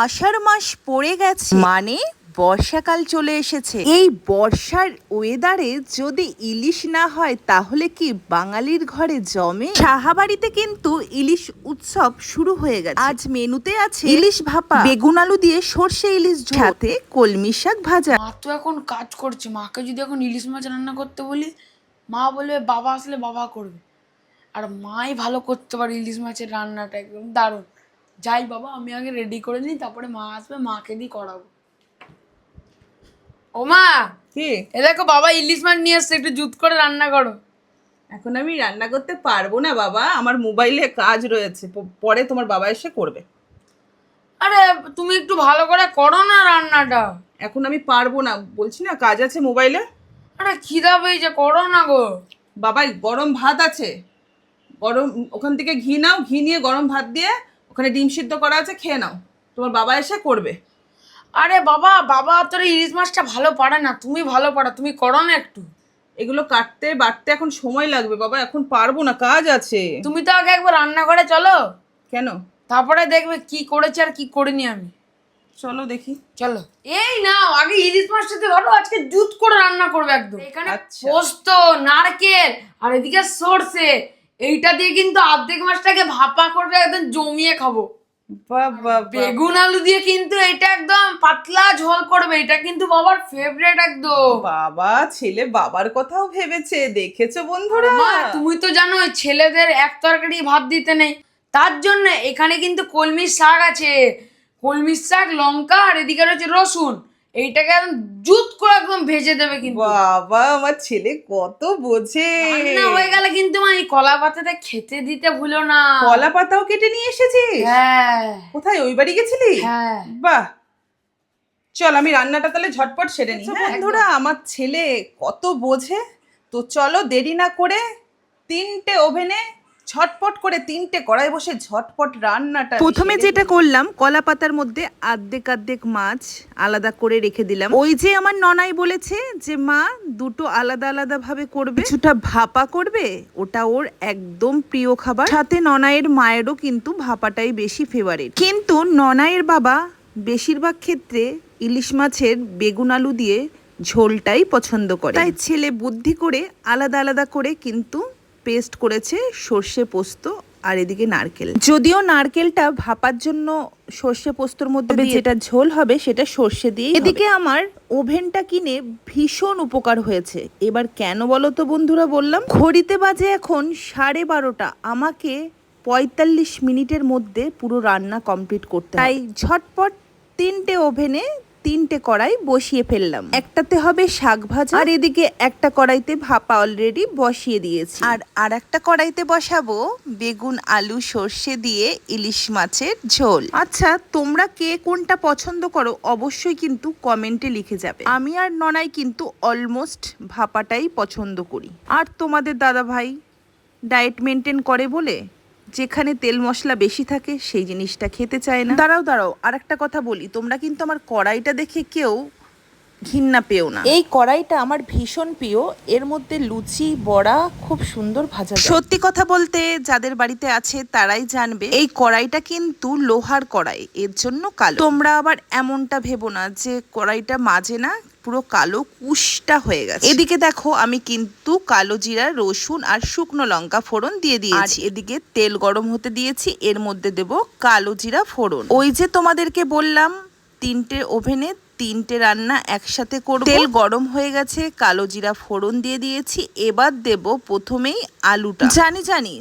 আষাঢ় মাস পড়ে গেছে, মানে বর্ষাকাল চলে এসেছে। এই বর্ষার ওয়েদারে যদি ইলিশ না হয় তাহলে কি বাঙালির ঘরে জমে? সাহাবাড়িতে কিন্তু ইলিশ উৎসব শুরু হয়ে গেছে। আজ মেনুতে আছে ইলিশ ভাপা, বেগুন আলু দিয়ে সর্ষে ইলিশ ঝোল, সাথে কলমি শাক ভাজা। মা তো এখন কাজ করছে, মাকে যদি এখন ইলিশ মাছ রান্না করতে বলি, মা বলবে বাবা আসলে বাবা করবে। আর মাই ভালো করতে পারে ইলিশ মাছের রান্নাটা, একদম দারুণ। যাই বাবা, আমি আগে রেডি করে নিই, তারপরে মা আসবে, মাকে দিয়ে করাবো। ও মা, কি? এ দেখো বাবা ইলিশ মাছ নিয়ে এসছে, একটু জুত করে রান্না করো। এখন আমি রান্না করতে পারবো না বাবা, আমার মোবাইলে কাজ রয়েছে, পরে তোমার বাবা এসে করবে। আরে তুমি একটু ভালো করে করো না রান্নাটা। এখন আমি পারবো না, বলছি না কাজ আছে মোবাইলে। আরে খিদা পেয়েছে, করো না গো। বাবা গরম ভাত আছে, গরম ওখান থেকে ঘি নাও, ঘি নিয়ে গরম ভাত দিয়ে ওখানে ডিম সিদ্ধ করা আছে, খেয়ে নাও, তোমার বাবা এসে করবে। আরে বাবা, বাবা তোর ইলিশ মাছটা ভালো পারে না, তুমি ভালো পারো, তুমি করো না একটু। এগুলো কাটতে বাটতে এখন সময় লাগবে বাবা, এখন পারবো না, কাজ আছে। তুমি তো আগে একবার রান্না করে চলো, কেন? তারপরে দেখবে কি করেছে আর কি করিনি আমি। চলো দেখি। চলো। এই নাও, আগে ইলিশ মাছটাতে ধরো, আজকে জুত করে রান্না করবে একদম। এখানে আচ্ছা। পোস্ত, নারকেল আর এদিকে সরষে, এইটা দিয়ে কিন্তু অর্ধেক মাছটাকে ভাপা করবে, একদম জমিয়ে খাবো। বাবা বেগুন আলু দিয়ে কিন্তু এটা একদম পাতলা ঝোল করবে, এটা কিন্তু বাবার ফেভারিট একদম। বাবা ছেলে বাবার কথাও ভেবেছে, দেখেছো বন্ধুরা? মা তুমি তো জানো ছেলেদের এক তরকারি ভাত দিতে নেই, তার জন্য এখানে কিন্তু কলমির শাক আছে, কলমির শাক, লঙ্কা আর এদিকে রয়েছে রসুন, এইটাকে একদম জুত করে একদম ভেজে দেবে কিন্তু। বাবা আমার ছেলে কত বোঝে। রান্না হয়ে গেলে কিন্তু মা এই কলা পাতাতে খেতে দিতে ভুলো না। কলা পাতাও কেটে নিয়ে এসেছিস? হ্যাঁ কোথায়, ওই বাড়ি গেছিলি? হ্যাঁ। বাহ, চল আমি রান্নাটা তাহলে ঝটপট সেরে নিই। হ্যাঁ, বন্ধুরা আমার ছেলে কত বোঝে, তো চলো দেরি না করে 3টে ওভেনে ঝটপট করে 3টে কড়াই বসে ঝটপট রান্নাটা প্রথমে সেরে যেটা নিই। করলাম, কলা পাতার মধ্যে আর্ধেক আর্ধেক মাছ আলাদা করে রেখে দিলাম। ওই যে আমার ননাই বলেছে যে মা দুটো আলাদা আলাদা ভাবে করবে, কিছুটা ভাপা করবে, ওটা ওর একদম প্রিয় খাবার। সাথে ননাইয়ের মায়েরও কিন্তু ভাপাটাই বেশি ফেভারিট, কিন্তু ননাইয়ের বাবা বেশিরভাগ ক্ষেত্রে ইলিশ মাছের বেগুন আলু দিয়ে ঝোলটাই পছন্দ করে, তাই ছেলে বুদ্ধি করে আলাদা আলাদা করে কিন্তু পেস্ট করেছে সর্ষে পোস্ত আর এদিকে নারকেল। যদিও নারকেলটা ভাপার জন্য সর্ষে পোস্তর মধ্যে যেটা ঝোল হবে সেটা সর্ষে দিয়ে। এদিকে আমার ওভেনটা কিনে ভীষণ উপকার হয়েছে। এবার কেন বলো তো বন্ধুরা বললাম, ঘড়িতে বাজে এখন 12:30, আমাকে 45 মিনিটের মধ্যে পুরো রান্না কমপ্লিট করতে হবে, তাই ঝটপট 3টে ওভেনে 3টে কড়াই বসিয়ে ফেললাম। একটাতে হবে শাক ভাজা, আর এদিকে একটা কড়াইতে ভাপা অলরেডি বসিয়ে দিয়েছি, আর একটা কড়াইতে বসাবো বেগুন আলু সর্ষে দিয়ে ইলিশ মাছের ঝোল। আচ্ছা তোমরা কে কোনটা পছন্দ করো অবশ্যই কিন্তু কমেন্টে লিখে যাবে। আমি আর ননাই কিন্তু অলমোস্ট ভাপাটাই পছন্দ করি, আর তোমাদের দাদা ভাই ডায়েট মেনটেন করে বলে যেখানে তেল মশলা বেশি থাকে সেই জিনিসটা খেতে চায় না। দাঁড়াও আর একটা কথা বলি, তোমরা কিন্তু আমার কড়াইটা দেখে কেউ ঘৃণা পেও না। এই কড়াইটা আমার ভীষণ প্রিয়, এর মধ্যে লুচি বড়া খুব সুন্দর ভাজা যায়। সত্যি কথা বলতে যাদের বাড়িতে আছে তারাই জানবে, এই কড়াইটা কিন্তু লোহার কড়াই, এর জন্য কালো। তোমরা আবার এমনটা ভেবো না যে কড়াইটা মাজে না, পুরো কালো কুশটা হয়ে গেছে। এদিকে দেখো আমি কিন্তু কালো জিরা, রসুন আর শুকনো লঙ্কা ফোড়ন দিয়ে দিয়েছি। এদিকে তেল গরম হতে দিয়েছি, এর মধ্যে দেব কালো জিরা ফোড়ন। ওই যে তোমাদেরকে বললাম 3টে ওভেনে 3টে রান্না একসাথে করব। তেল গরম হয়ে গেছে, কালো জিরা ফোড়ন দিয়ে দিয়েছি। এবার দেব প্রথমেই আলুটা। জানি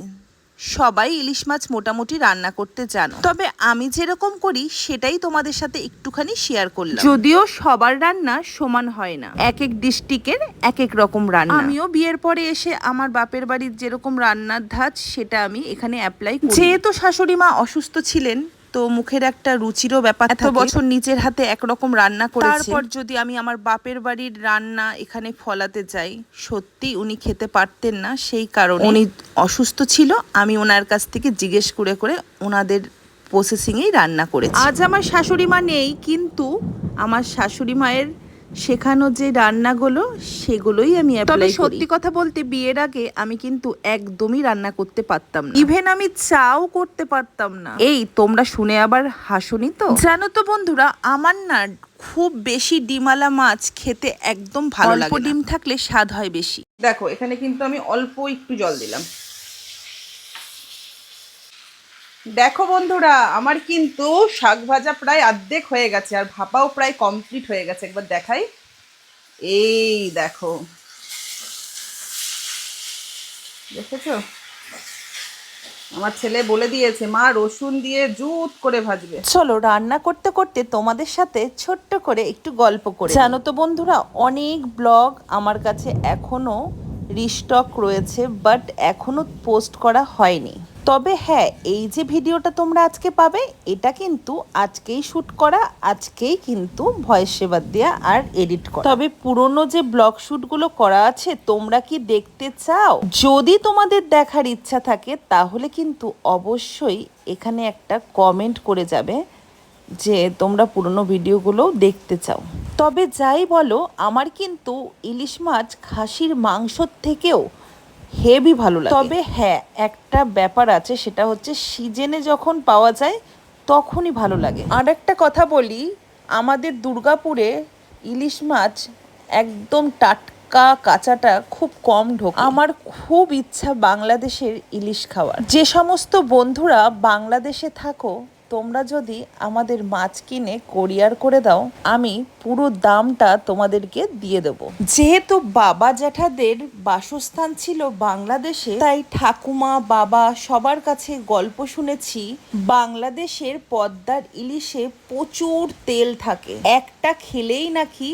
সবাই ইলিশ মাছ মোটামুটি রান্না করতে জানো, তবে আমি যেরকম করি সেটাই তোমাদের সাথে একটুখানি শেয়ার করলাম। যদিও সবার রান্না সমান হয় না, এক এক ডিস্ট্রিক্টের এক এক রকম রান্না। আমিও বিয়ের পরে এসে আমার বাপের বাড়ির যেরকম রান্নার ধাঁচ সেটা আমি এখানে অ্যাপ্লাই করি। যেহেতু শাশুড়ি মা অসুস্থ ছিলেন, তো মুখের একটা রুচিরও ব্যাপার থাকে। এত বছর নিজের হাতে একরকম রান্না করেছে, তারপর যদি আমি আমার বাপের বাড়ির রান্না এখানে ফলাতে যাই, সত্যি উনি খেতে পারতেন না। সেই কারণে উনি অসুস্থ ছিল, আমি ওনার কাছ থেকে জিজ্ঞেস করে ওনাদের প্রসেসিংয়েই রান্না করেছি। আজ আমার শাশুড়ি মা নেই, কিন্তু আমার শাশুড়ি মায়ের শেখানো যে রান্নাগুলো সেগুলোই আমি অ্যাপ্লাই করি। সত্যি কথা বলতে বিয়ের আগে আমি কিন্তু একদমই রান্না করতে পারতাম না, ইভেন আমি চাও করতে পারতাম না। এই তোমরা শুনে আবার হাসুনি তো? জানো তো বন্ধুরা, আমার না খুব বেশি ডিমালা মাছ খেতে একদম ভালো লাগে না। অল্প ডিম থাকলে স্বাদ হয় বেশি। দেখো এখানে কিন্তু আমি অল্প একটু জল দিলাম। দেখো বন্ধুরা, আমার কিন্তু শাক ভাজা প্রায় অর্ধেক হয়ে গেছে আর ভাপাও প্রায় কমপ্লিট হয়ে গেছে। একবার দেখাই, এই দেখো, দেখেছো? আমার ছেলে বলে দিয়েছে মা রসুন দিয়ে জুত করে ভাজবে। চলো রান্না করতে করতে তোমাদের সাথে ছোট্ট করে একটু গল্প করে। জানো তো বন্ধুরা, অনেক ব্লগ আমার কাছে এখনো রিস্টক রয়েছে, বাট এখনো পোস্ট করা হয়নি। তবে হ্যাঁ, এই যে ভিডিওটা তোমরা আজকে পাবে, এটা কিন্তু আজকেই শ্যুট করা, আজকেই কিন্তু ভয়েস সেভার দেওয়া আর এডিট করা। তবে পুরনো যে ব্লগ শ্যুটগুলো করা আছে, তোমরা কি দেখতে চাও? যদি তোমাদের দেখার ইচ্ছা থাকে তাহলে কিন্তু অবশ্যই এখানে একটা কমেন্ট করে যাবে যে তোমরা পুরনো ভিডিওগুলো দেখতে চাও। তবে যাই বলো, আমার কিন্তু ইলিশ মাছ খাসির মাংসর থেকেও হেভি ভালো লাগে। তবে হ্যাঁ, একটা ব্যাপার আছে, সেটা হচ্ছে সিজনে যখন পাওয়া যায় তখনই ভালো লাগে। আর একটা কথা বলি, আমাদের দুর্গাপুরে ইলিশ মাছ একদম টাটকা কাঁচাটা খুব কম ঢোকে। আমার খুব ইচ্ছা বাংলাদেশের ইলিশ খাওয়ার। যে সমস্ত বন্ধুরা বাংলাদেশে থাকো, তোমরা যদি আমাদের মাছ কিনে কোরিয়ার করে দাও, আমি পুরো দামটা তোমাদেরকে দিয়ে দেব। যেহেতু বাবা জ্যাঠাদের বাসস্থান ছিল বাংলাদেশে, তাই ঠাকুমা বাবা সবার কাছে গল্প শুনেছি বাংলাদেশের পদ্মার ইলিশে প্রচুর তেল থাকে, একটা খেলেই নাকি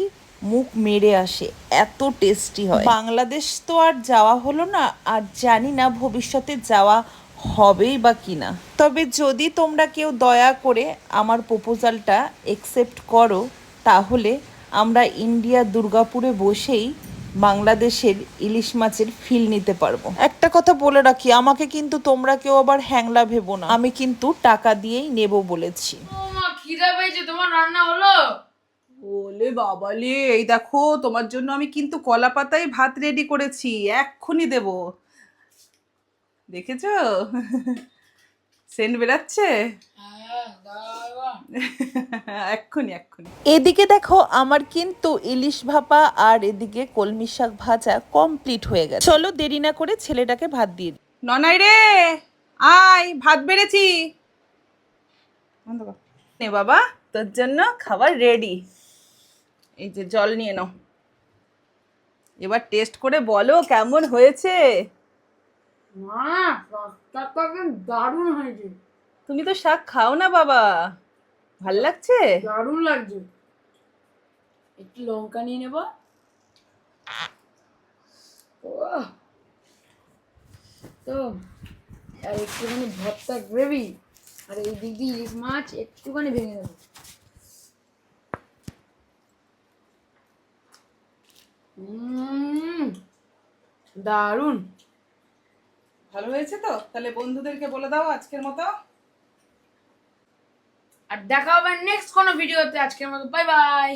মুখ মেরে আসে, এত টেস্টি হয়। বাংলাদেশ তো আর যাওয়া হলো না, আর জানি না ভবিষ্যতে যাওয়া হবেই বা কিনা। তবে যদি তোমরা কেউ দয়া করে আমার প্রপোজালটা একসেপ্ট করো, তাহলে আমরা ইন্ডিয়া দুর্গাপুরে বসেই বাংলাদেশের ইলিশ মাছের ফিল নিতে পারবো। একটা কথা বলে রাখি, আমাকে কিন্তু তোমরা কেউ আবার হ্যাংলা ভেবো না, আমি কিন্তু টাকা দিয়েই নেব বলেছি। ও মা, খিদা পেয়েছে, তোমার রান্না হলো? ওলে বাবালে, এই দেখো তোমার জন্য আমি কিন্তু কলা পাতায় ভাত রেডি করেছি, এক্ষুনি দেব। দেখেছো সেন্ট বেরাচ্ছে? হ্যাঁ, দাঁড়াও। এক্ষুনি এক্ষুনি। এদিকে দেখো, আমার কিন্তু ইলিশ ভাপা আর এদিকে কলমি শাক ভাজা কমপ্লিট হয়ে গেছে। চলো দেরি না করে ছেলেটাকে ভাত দিয়ে দিই। ননাই রে, আয় ভাত বেড়েছি। নে বাবা, তোর জন্য খাবার রেডি। এই যে জল নিয়ে নাও, এবার টেস্ট করে বলো কেমন হয়েছে। মা, শাকটা একদম দারুণ হয়েছে। তুমি তো শাক খাও না বাবা, ভাল লাগছে? দারুণ লাগছে। একটু লঙ্কা নিয়ে নেব। তো আর একটুখানি ভর্তা গ্রেভি, আর এই দিক দিয়ে ইলিশ মাছ একটুখানি ভেঙে নেব। দারুণ। ভালো হয়েছে তো? তাহলে বন্ধুদেরকে বলে দাও আজকের মতো। আর দেখা হবে নেক্সট কোনো ভিডিওতে। আজকের মতো বাই বাই।